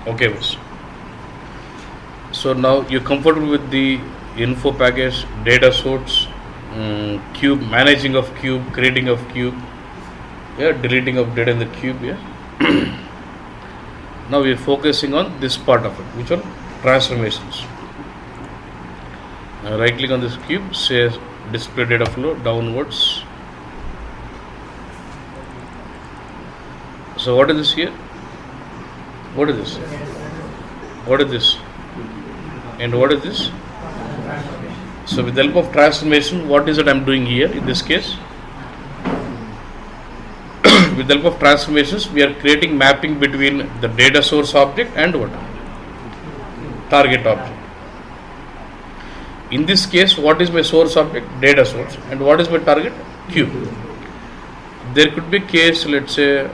Okay, boss. So now you're comfortable with the info package, data source, cube, managing of cube, creating of cube, yeah, deleting of data in the cube, yeah. Now we're focusing on this part of it, which one? Transformations. Right click on this cube, say display data flow downwards. So what is this here? What is this? What is this? And what is this? So with the help of transformation, what is it I'm doing here in this case? With the help of transformations, we are creating mapping between the data source object and what? Target object. In this case, what is my source object? Data source. And what is my target? Cube. There could be a case, let's say,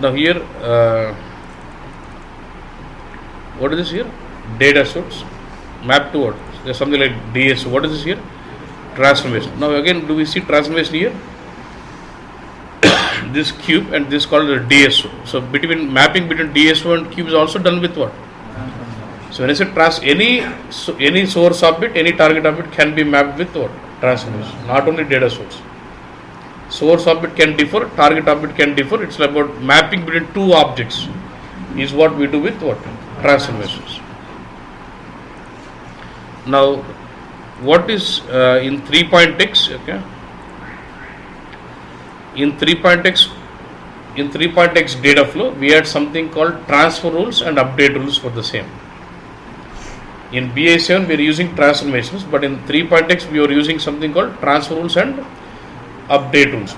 now here, what is this here? Data source. Map to what? There's something like DSO. What is this here? Transformation. Now again, do we see transformation here? This cube and this called the DSO. So between mapping between DSO and cube is also done with what? So when I say any source object, any target object can be mapped with what? Transformation. Not only data source. Source object can differ, target object can differ. It's about mapping between two objects is what we do with what? Transformations. Now, what is in 3.x? Okay. In 3.x data flow, we had something called transfer rules and update rules for the same. In BA7, we are using transformations, but in 3.x, we are using something called transfer rules and update rules.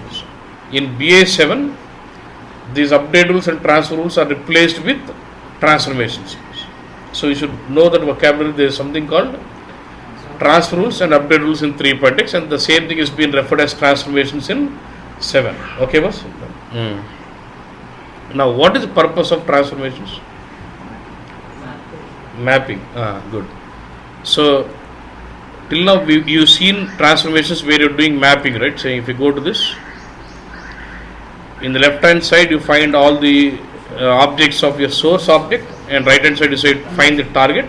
In BA7, these update rules and transfer rules are replaced with transformations. So you should know that vocabulary. There is something called transfer rules and update rules in 3.x, and the same thing is being referred as transformations in 7. Okay, boss? Now, what is the purpose of transformations? Mapping. Good. So, till now you've seen transformations where you're doing mapping, right? So, if you go to this, in the left hand side you find all the objects of your source object, and right hand side you say find the target.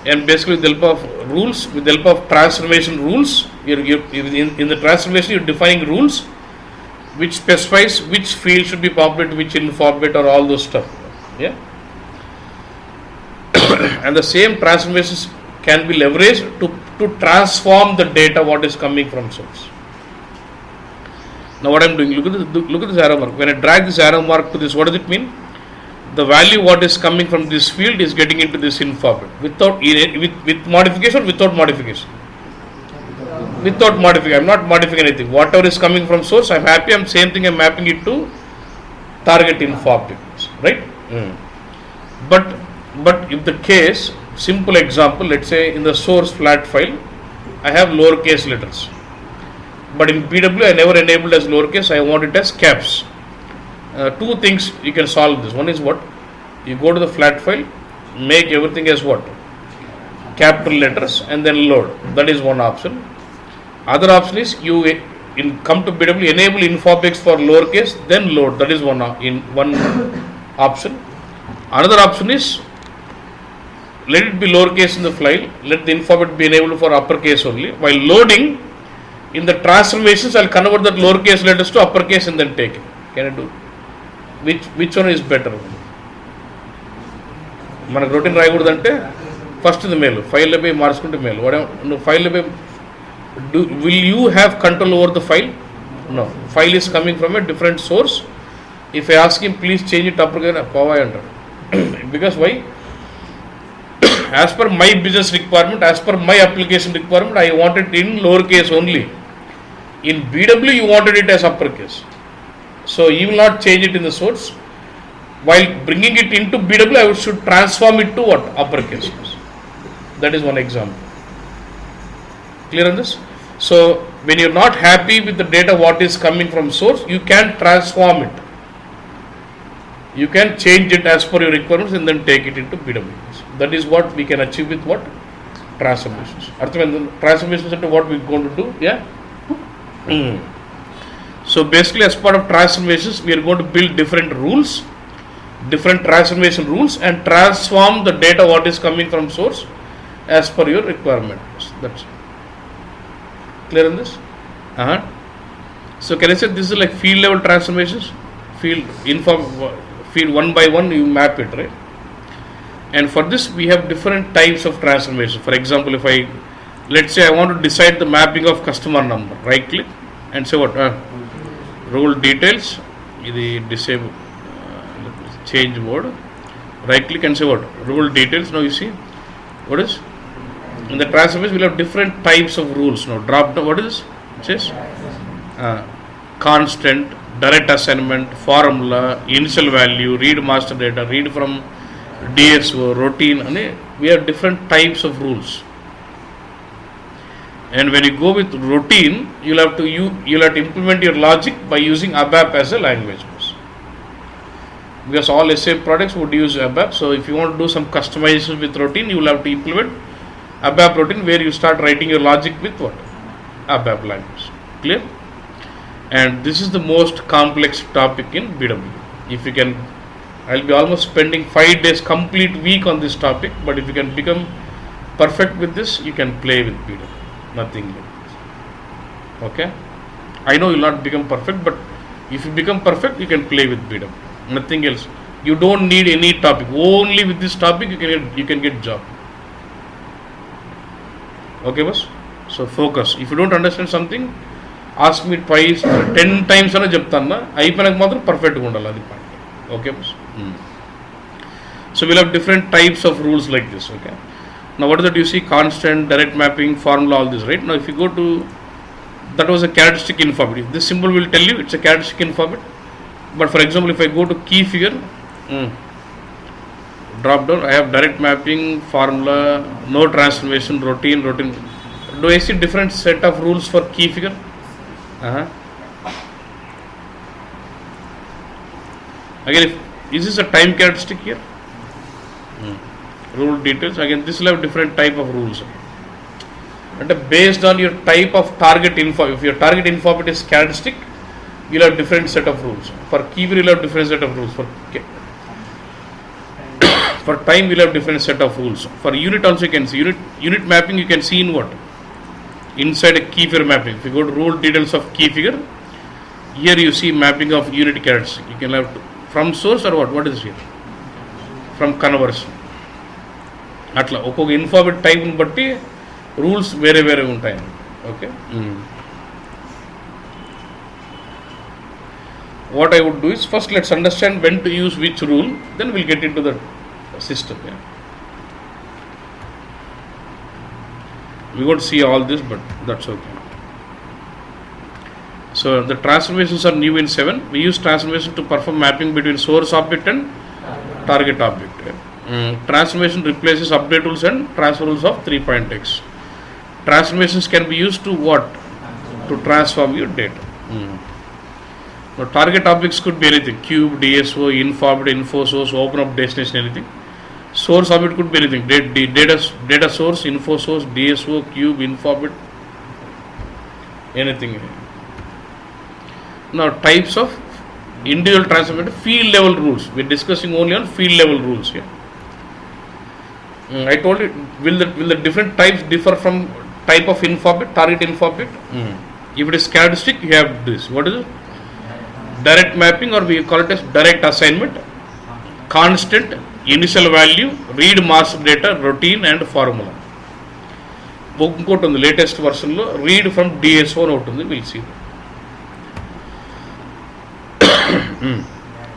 And basically with the help of rules, with the help of transformation rules, in the transformation you're defining rules which specifies which field should be populated, which info bit, or all those stuff. Yeah. And the same transformations can be leveraged to transform the data what is coming from source. Now what I'm doing, look at this arrow mark. When I drag this arrow mark to this, what does it mean? The value what is coming from this field is getting into this info bit without with modification or without modification. Without modification. I'm not modifying anything. Whatever is coming from source, I'm happy. I'm same thing. I'm mapping it to target info objects, right? But if the case, simple example, let's say in the source flat file, I have lowercase letters. But in BW, I never enabled as lowercase. I want it as caps. Two things you can solve this. One is what? You go to the flat file, make everything as what? Capital letters, and then load. That is one option. Other option is you come to BW, enable info objects for lowercase, then load. That is one option. Another option is let it be lowercase in the file, let the info bit be enabled for uppercase only. While loading, in the transformations, I'll convert that lowercase letters to uppercase and then take it. Can I do? Which one is better? మనకు routine రాయకూడదంటే first ఇది మేలు, file పోయి మార్చుకుంటే మేలు. నువ్వు file పోయి will you have control over the file? No. File is coming from a different source. If I ask him please change it uppercase, pavai antaru. Because why? As per my business requirement, as per my application requirement, I want it in lowercase only. In BW, you wanted it as uppercase. So you will not change it in the source. While bringing it into BW, I should transform it to what? Uppercase. That is one example. Clear on this? So when you're not happy with the data what is coming from source, you can transform it. You can change it as per your requirements and then take it into BWS. That is what we can achieve with what? Transformations. Transformations into what we're going to do? Yeah? So basically, as part of transformations, we are going to build different rules, different transformation rules, and transform the data what is coming from source as per your requirement. That's clear in this? So can I say this is like field level transformations? Field one by one you map it, right? And for this we have different types of transformation. For example, if let's say I want to decide the mapping of customer number, right click and say what? Role details, disable, change mode, right click and say what? Role details. Now you see what is in the transformation we'll have different types of rules. Now drop down, what is this? It says constant, direct assignment, formula, initial value, read master data, read from DSO, routine, and we have different types of rules. And when you go with routine, you'll have to implement your logic by using ABAP as a language. Because all SAP products would use ABAP. So if you want to do some customization with routine, you will have to implement ABAP routine where you start writing your logic with what? ABAP language. Clear? And this is the most complex topic in BW. If you can, I'll be almost spending 5 days, complete week on this topic. But if you can become perfect with this, you can play with BW. Nothing like this. Okay? I know you'll not become perfect, but if you become perfect, you can play with BW. Nothing else. You don't need any topic. Only with this topic you can get job. Okay, boss? So focus. If you don't understand something, ask me twice, 10 times ana cheptana. Ayipoyanak matram perfect ga undali adi point. Okay, boss? So we'll have different types of rules like this. Okay. Now what is that you see? Constant, direct mapping, formula, all this, right? Now if you go to, that was a characteristic info bit. This symbol will tell you it's a characteristic info bit. But for example, if I go to key figure, drop down, I have direct mapping, formula, no transformation, routine. Do I see different set of rules for key figure? Again, is this a time characteristic here? Rule details, again this will have different type of rules. And based on your type of target info, if your target info bit is characteristic, you'll have different set of rules. For key figure you'll have different set of rules. For time we'll have different set of rules. For unit also you can see unit mapping, you can see in what? Inside a key figure mapping. If you go to rule details of key figure, here you see mapping of unit characteristic. You can have from source or what is here? From conversion. Atla ఒక్కొక్క info bit type ని బట్టి rules వేరే ఉంటాయి. Okay. What I would do is first let's understand when to use which rule, then we'll get into the system. Yeah. We won't see all this, but that's okay. So the transformations are new in 7. We use transformation to perform mapping between source object and target object. Transformation replaces update rules and transfer rules of 3.x. Transformations can be used to what? To transform your data. Now target objects could be anything: cube, DSO, info source, open up destination, anything. Source object could be anything: data source, info source, DSO, cube, info object, anything. Now types of individual transformation, field level rules. We're discussing only on field level rules here. I told you, will the different types differ from type of info bit, target info bit? If it is characteristic, you have this. What is it? Direct mapping, or we call it as direct assignment, constant, initial value, read master data, routine and formula. ఇంకోటి ఉంది latest వర్షన్లో read from DSO అని ఒకటి ఉంది, will see.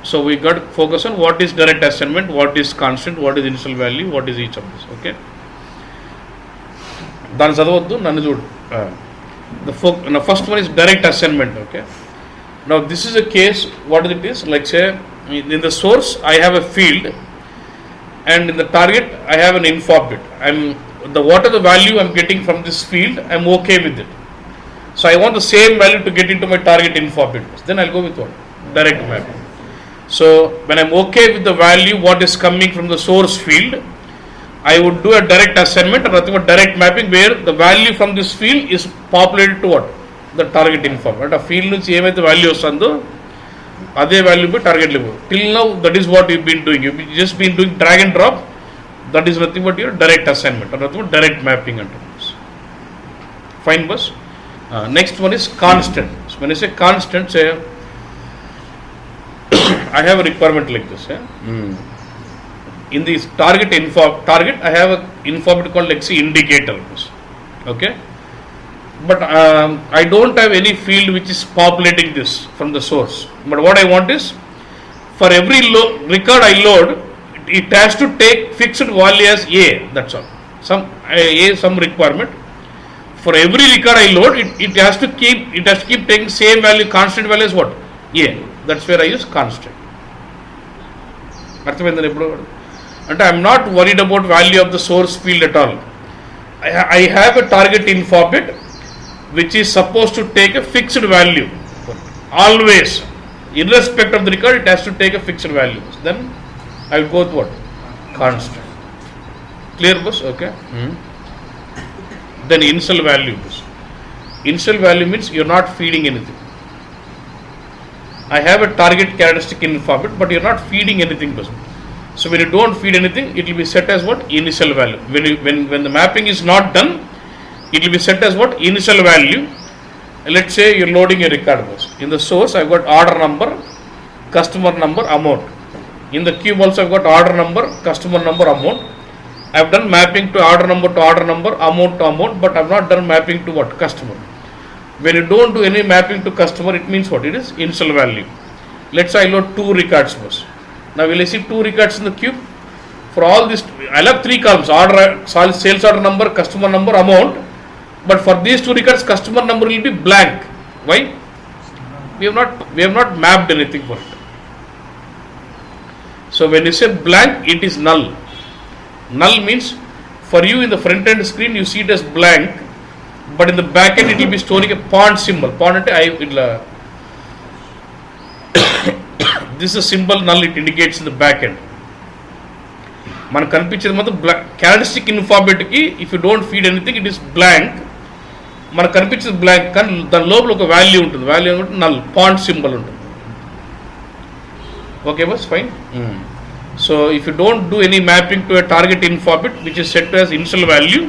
So we got to focus on what is direct assignment, what is constant, what is initial value, what is each of this. Okay. దాన్ని చదవద్దు, నన్ను చూడు. The first one is direct assignment. Okay. Now this is a case, what it is, like say in the source I have a field and in the target I have an info bit. What are the value I'm getting from this field, I'm okay with it. So I want the same value to get into my target info bit. Then I'll go with what? Direct mapping. So when I'm okay with the value what is coming from the source field, I would do a direct assignment or nothing but direct mapping where the value from this field is populated to what? The target info. At a field నుంచి ఏమైతే value వస్తుందో అదే value పోయి target లేవు. Till now that is what you've been doing. You've just been doing drag and drop. That is nothing but your direct assignment or nothing but direct mapping under this. Fine, boss. Next one is constant. So when I say constant, say I have a requirement like this. In this target, I have an information called like indicator. Okay, but I don't have any field which is populating this from the source. But what I want is for every record I load, it has to take fixed value as A. That's all. Some requirement. For every record I load, it has to keep taking same value, constant value as what? A. That's where I use constant. And I am not worried about value of the source field at all. I have a target info bit which is supposed to take a fixed value. Always, irrespective of the record, it has to take a fixed value. Then I will go with what? Constant. Clear, boss? Okay. Then initial value. Initial value means you are not feeding anything. I have a target characteristic info bit, but you are not feeding anything. So when you don't feed anything, it will be set as what? Initial value. When the mapping is not done, it will be set as what? Initial value. Let's say you are loading a record. In the source, I have got order number, customer number, amount. In the cube also I have got order number, customer number, amount. I have done mapping to order number, amount to amount, but I have not done mapping to what? Customer. When you don't do any mapping to customer, it means what? It is initial value. Let's say I load 2 records first. Now will I see 2 records in the queue? For all this, I'll have 3 columns: order, sales order number, customer number, amount. But for these 2 records, customer number will be blank. Why? We have not mapped anything for it. So when you say blank, it is null. Null means for you in the front end screen you see it as blank, but in the back end it will be storing a pond symbol. Pond this is a symbol null, it indicates in the back end. Man కనిపించేది మాత్రం characteristic ఇన్ఫార్మేట్ కి if you don't feed anything it is blank. మనకు కనిపించేది blank కానీ దాని లోపల ఒక value ఉంటుంది. వాల్యూ అంటే నల్ పాయింట్ సింబల్ ఉంటుంది. ఓకే బస్ fine. So if you don't do any mapping to a target in format which is set as initial value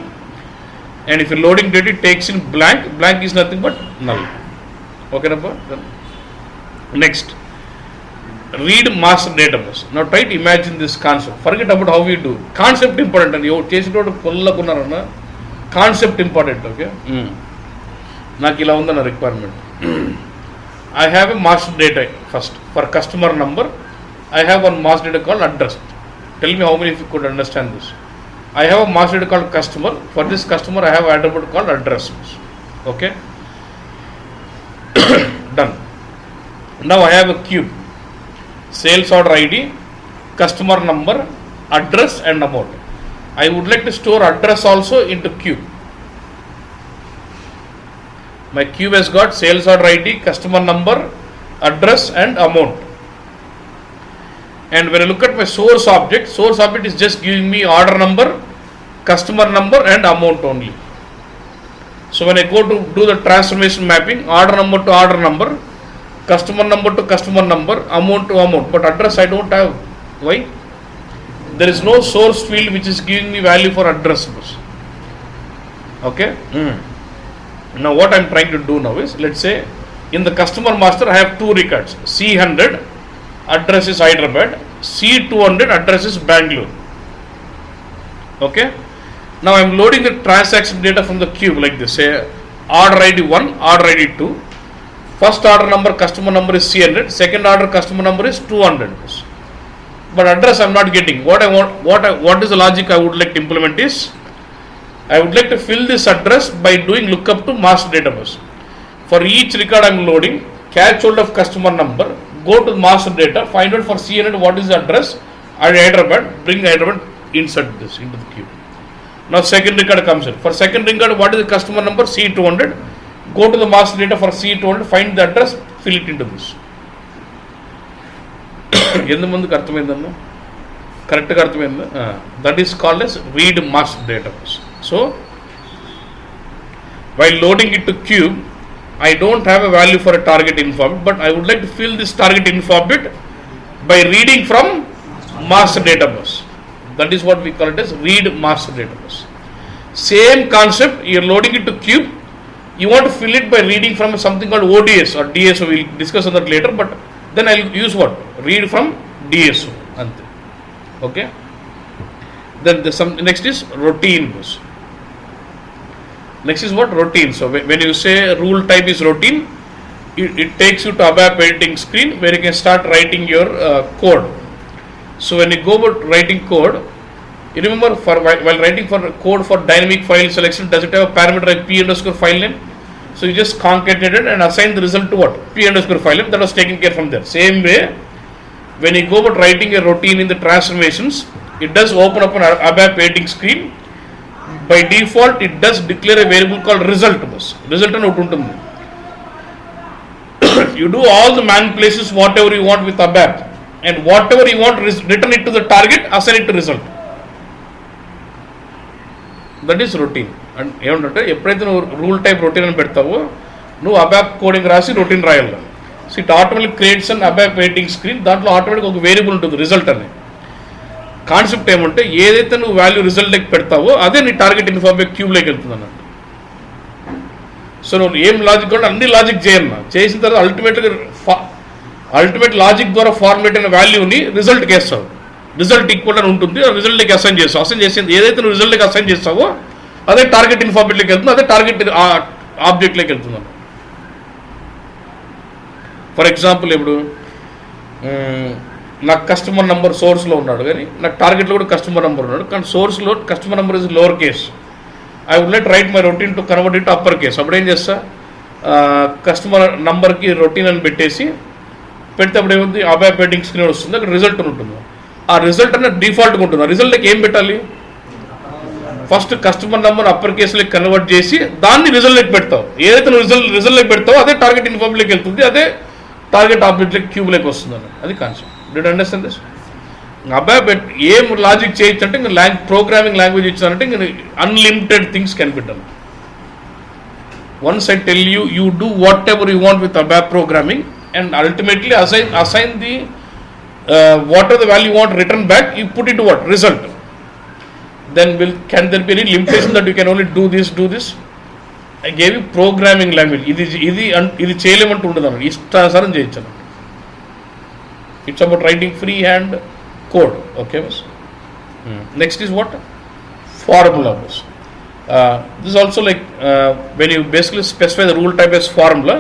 and if you loading data it takes in blank is nothing but null. Okay na? Next, read master database. Now try to imagine this concept. Forget about how we do concept important and you chesinodu kollakunnaranna concept important. Okay, నాకు ఇలా ఉందన్న requirement. I have a master data first for customer number. I have one master data called address. Tell me how many of you could understand this. I have a master data called customer. For this customer I have an attribute called address. Okay, done. Now I have a cube: sales order ID, customer number, address and amount. I would like to store address also into cube. My cube has got sales order ID, customer number, address and amount. And when I look at my source object is just giving me order number, customer number and amount only. So when I go to do the transformation mapping, order number to order number, customer number to customer number, amount to amount, but address I don't have. Why? There is no source field which is giving me value for address. Okay. Now what I am trying to do now is, let's say in the customer master I have 2 records: C100 address is Hyderabad, C200 address is Bangalore. Okay, now I am loading the transaction data from the cube like this. Say order ID 1, order ID 2, first order number customer number is C100, second order customer number is 200, but address I am not getting. What is the logic I would like to implement is, I would like to fill this address by doing lookup to master database. For each record I am loading, catch hold of customer number, go to master data, find out for C100 what is the address, Hyderabad, bring Hyderabad, insert this into the queue. Now second record comes in. For second record, what is the customer number? C200. Go to the master data for C200, find the address, fill it into this. ఎంతమందికి అర్థమైందమ్మా? కరెక్ట్గా అర్థమైందా? That is called as read master database. So while loading it to cube, I don't have a value for a target info bit, but I would like to fill this target info bit by reading from master database. That is what we call it as read master database. Same concept, you are loading it to cube, you want to fill it by reading from something called ODS or DSO. We will discuss on that later, but then I will use what? Read from DSO. Okay. Then next is routine. Next is what? Routine. So when you say rule type is routine, it takes you to ABAP editing screen where you can start writing your code. So when you go about writing code, you remember while writing for code for dynamic file selection, does it have a parameter like p underscore file name? So you just concatenate it and assign the result to what? P underscore file name. That was taken care from there. Same way, when you go about writing a routine in the transformations, it does open up an ABAP editing screen. By default, it does declare a variable called result. Result and output. You do all the manipulations whatever you want with ABAP, and whatever you want return it to the target, assign it to result. That is routine. And ఏమంటే ఎప్పుడైతే నువ్వు rule type routine అని పెడతావో నువ్వు ABAP coding రాసి routine రాయాలి. So it automatic creates an ABAP waiting screen. దాంట్లో automatic ఒక వేరియబుల్ ఉంటుంది రిజల్ట్ అని. కాన్సెప్ట్ ఏమంటే ఏదైతే నువ్వు వాల్యూ రిజల్ట్లోకి పెడతావో అదే నీ టార్గెట్ ఇన్ఫార్మేటివ్ క్యూబ్లోకి వెళ్తుంది అన్నట్టు. సో నువ్వు ఏం లాజిక్ కూడా అన్ని లాజిక్ చేయన్నా చేసిన తర్వాత అల్టిమేట్ లాజిక్ ద్వారా ఫార్ములేట్ అయిన వాల్యూని రిజల్ట్కి వేస్తావు. రిజల్ట్ ఈక్వల్ అని ఉంటుంది, రిజల్ట్కి అసైన్ చేస్తావు. అసైన్ చేసింది ఏదైతే నువ్వు రిజల్ట్కి అసైన్ చేస్తావో అదే టార్గెట్ ఇన్ఫార్మేటివ్లోకి వెళ్తుంది, అదే టార్గెట్ ఆబ్జెక్ట్లోకి వెళ్తుంది అన్నమాట. ఫర్ ఎగ్జాంపుల్ ఇప్పుడు నాకు కస్టమర్ నెంబర్ సోర్స్లో ఉన్నాడు, కానీ నాకు టార్గెట్లో కూడా కస్టమర్ నెంబర్ ఉన్నాడు, కానీ సోర్స్లో customer number is lower case. I would like write my routine to convert it upper case. అప్పుడు ఏం చేస్తా, కస్టమర్ నెంబర్కి రొటీన్ అని పెడితే అప్పుడు ఏముంది అబాప్ వెయిటింగ్ స్క్రీన్ వస్తుంది, అక్కడ రిజల్ట్ ఉంటుంది. ఆ రిజల్ట్ అనేది డిఫాల్ట్గా ఉంటుంది. ఆ రిజల్ట్కి ఏం పెట్టాలి, ఫస్ట్ కస్టమర్ నెంబర్ అప్పర్ కేసులోకి కన్వర్ట్ చేసి దాన్ని రిజల్ట్లోకి పెడతావు. ఏదైతే నువ్వు రిజల్ట్లోకి పెడతావో అదే టార్గెట్ ఇన్ఫార్మ్లోకి వెళ్తుంది, అదే టార్గెట్ ఆబ్జెక్ట్లోకి క్యూబ్లోకి వస్తుంది అని. అది concept. Did you understand this? ABAP ఏం లాజిక్ చేయొచ్చు అంటే ఇంకా ప్రోగ్రామింగ్ లాంగ్వేజ్ ఇచ్చారంటే ఇంకా unlimited things can be done. Once I tell you do whatever you want with ABAP programming and ultimately assign the whatever the value you want return back, you put it to what? Result. Then can there be any limitation that you can only do this? I gave you programming language. ఇది చేయలేమంటూ ఉండదు అన్నమాట, ఇష్టానుసారం చేయొచ్చు అన్నమాట. It's about writing freehand code. Okay, boss. Next is what? Formula, boss. This is also like when you basically specify the rule type as formula,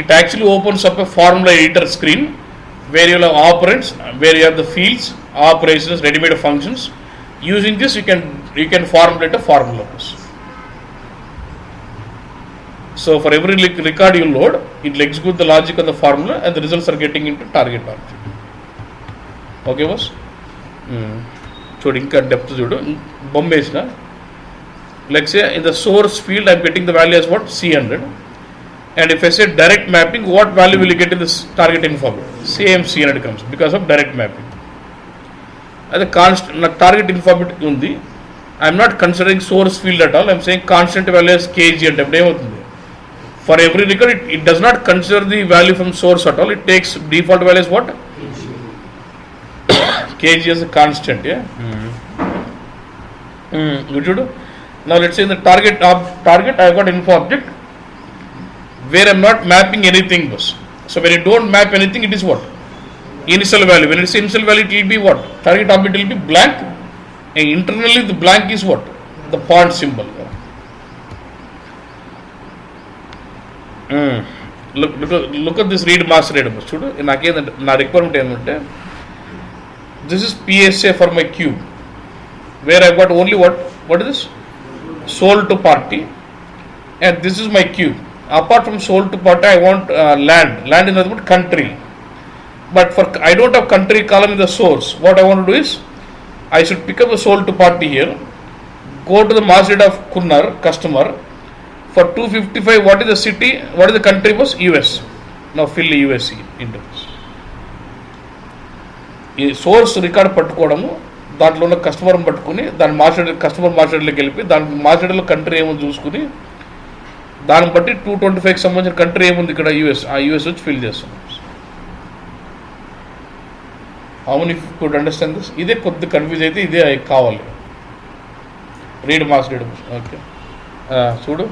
it actually opens up a formula editor screen where you have operands, where you have the fields, operations, ready-made functions. Using this, you can formulate a formula, boss. So for every record you load, it will execute the logic of the formula and the results are getting into target object. Okay, boss? చూడు ఇంకా depth చూడు, బొమ్మ వేసిన. Like say in the source field I am getting the value as what? C100. And if I say direct mapping, what value will you get in this target info? Same C100 comes because of direct mapping. As a constant, నాకు target info ఉంది. I am not considering source field at all. I am saying constant value as kg అంటే ఇప్పుడు ఏమవుతుంది? For every record, it does not consider the value from source at all. It takes default value as what? kg as a constant. Yeah. Good. Now let's say in the target I have got info object where I am not mapping anything. So when you don't map anything, it is what? Initial value. When it's initial value, it will be what? Target object will be blank, and internally the blank is what? The font symbol. Look at this read master database. చూడు నాకేంటంటే నా requirement ఏంటంటే this is PSA for my cube where I got only what is this? Sold to party, and this is my cube. Apart from sold to party, I want land in other country, but for I don't have country column in the source. What I want to do is I should pick up the sold to party here, go to the master data of Kunnar customer. For 255, what is the city? What is the country? Was US. Now fill the US into this. ఈ source record పట్టుకోవడము, దాంట్లో ఉన్న కస్టమర్ని పట్టుకుని దాని customer మార్కెట్లోకి వెళ్ళి దాని మార్కెట్లో కంట్రీ ఏముంది చూసుకుని దాన్ని బట్టి 225కి సంబంధించిన కంట్రీ ఏముంది ఇక్కడ యూఎస్, ఆ యూఎస్ వచ్చి ఫిల్ చేస్తున్నాం. అవును, ఇఫ్ కుడ్ అండర్స్టాండ్ దిస్. ఇదే కొద్ది కన్ఫ్యూజ్ అయితే ఇదే కావాలి. Read mass read. ఓకే, చూడు.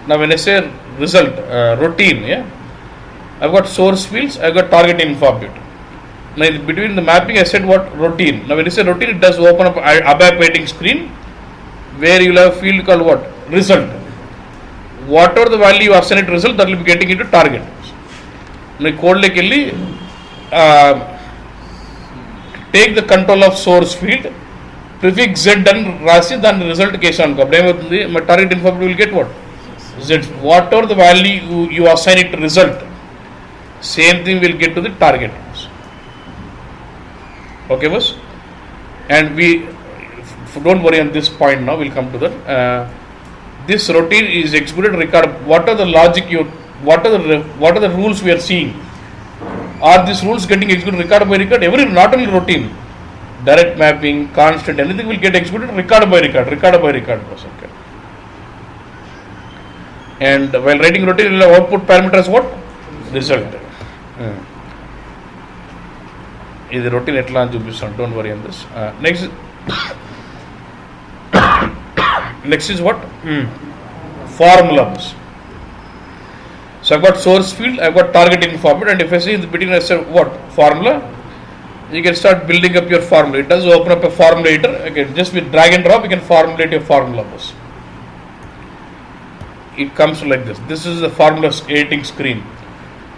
నా when I say result routine, I've got source fields, I've got target info bit. Now between the mapping I said what routine. Now when you say routine, it does open up ABAP waiting screen where you will have a field called what? Result. Whatever the value you assign it result, that will be getting into target. Now code like take the control of source field, prefix z and rasi then result case on my target info bit will get what? Z. Whatever the value you assign it result, same thing will get to the target. Okay, boss? And we don't worry on this point now, we'll come to that. This routine is executed record. What are the logic what are the rules we are seeing? Are these rules getting executed record by record? Every, not only routine, direct mapping, constant, anything will get executed record by record, boss. Okay. And while writing routine, you will output parameter as what? Result. ఇది routine ఎట్లా అని చూపిస్తాను, don't worry on this. Next is what? Formula. So I got source field, I got target in format, and if I see between I say what? Formula. You can start building up your formula. It does open up a formulator. Okay, just with drag and drop you can formulate your formula. It comes like this. This is the formula creating screen.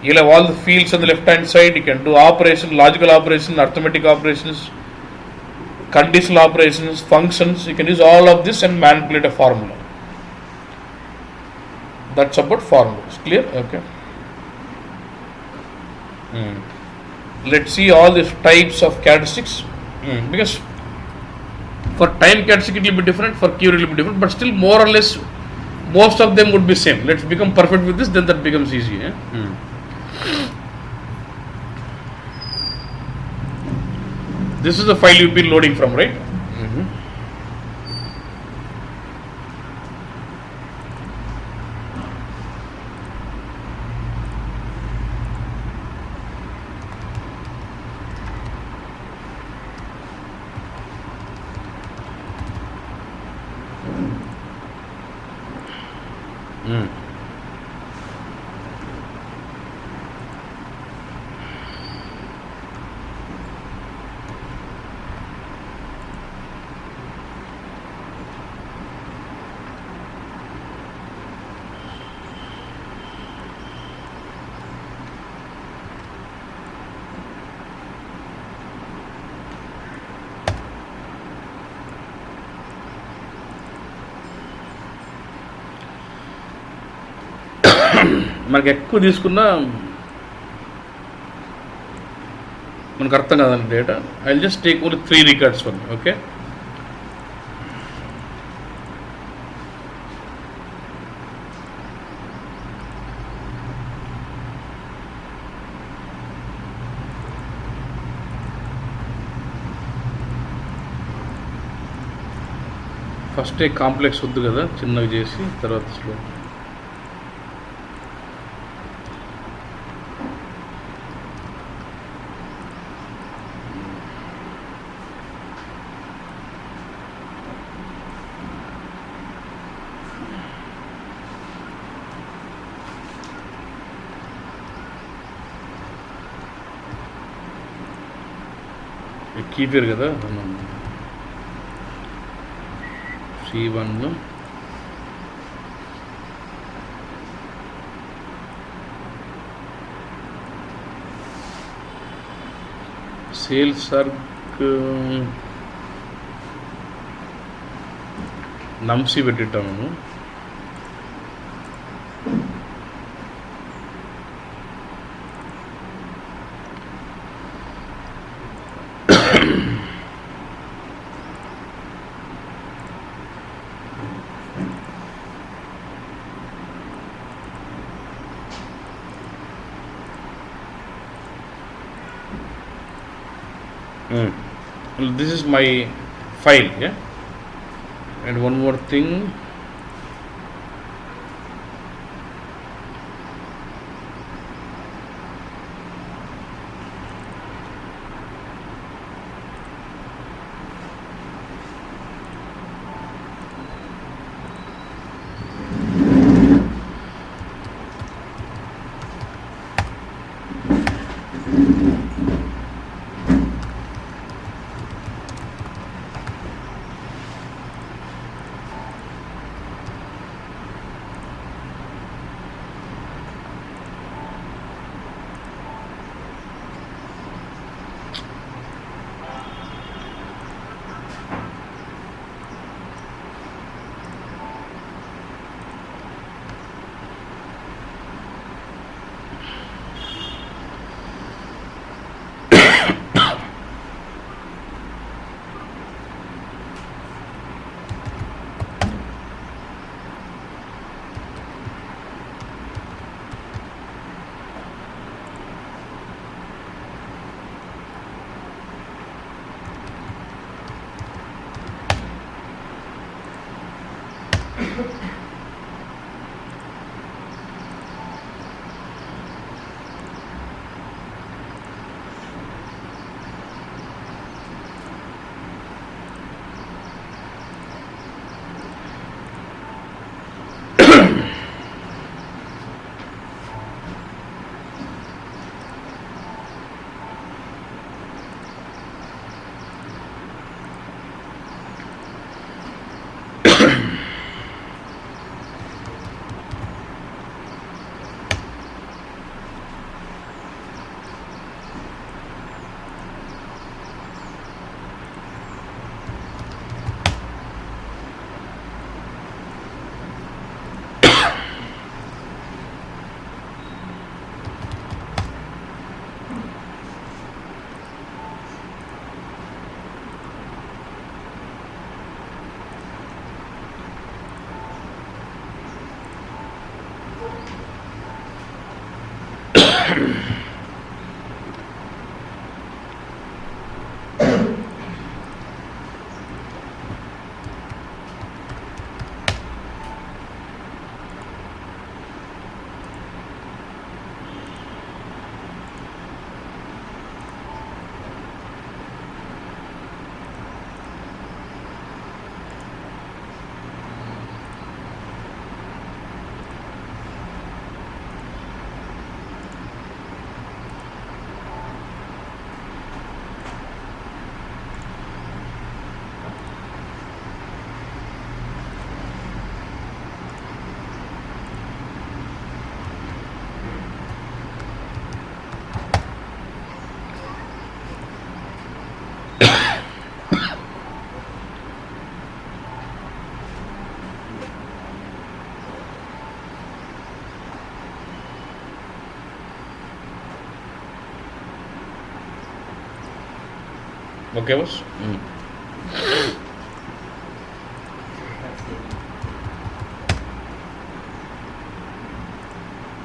You'll have all the fields on the left hand side. You can do operation, logical operation, arithmetic operations, conditional operations, functions. You can use all of this and manipulate a formula. That's about formulas. Clear? Okay. Let's see all these types of characteristics. Because for time characteristic it will be different, for keyword it will be different, but still more or less most of them would be same. Let's become perfect with this, then that becomes easy. This is the file you've been loading from, right? మనకి ఎక్కువ తీసుకున్నా మనకు అర్థం కాదండి data. I will just take only 3 records for me. Okay, ఫస్టే complex వద్దు కదా, చిన్నవి చేసి తర్వాత స్లో. కీపర్ కదా C1 సేల్స్ ఆర్క్ నంసి పెట్టిట్టాము. This is my file, yeah. And one more thing, okay, boss.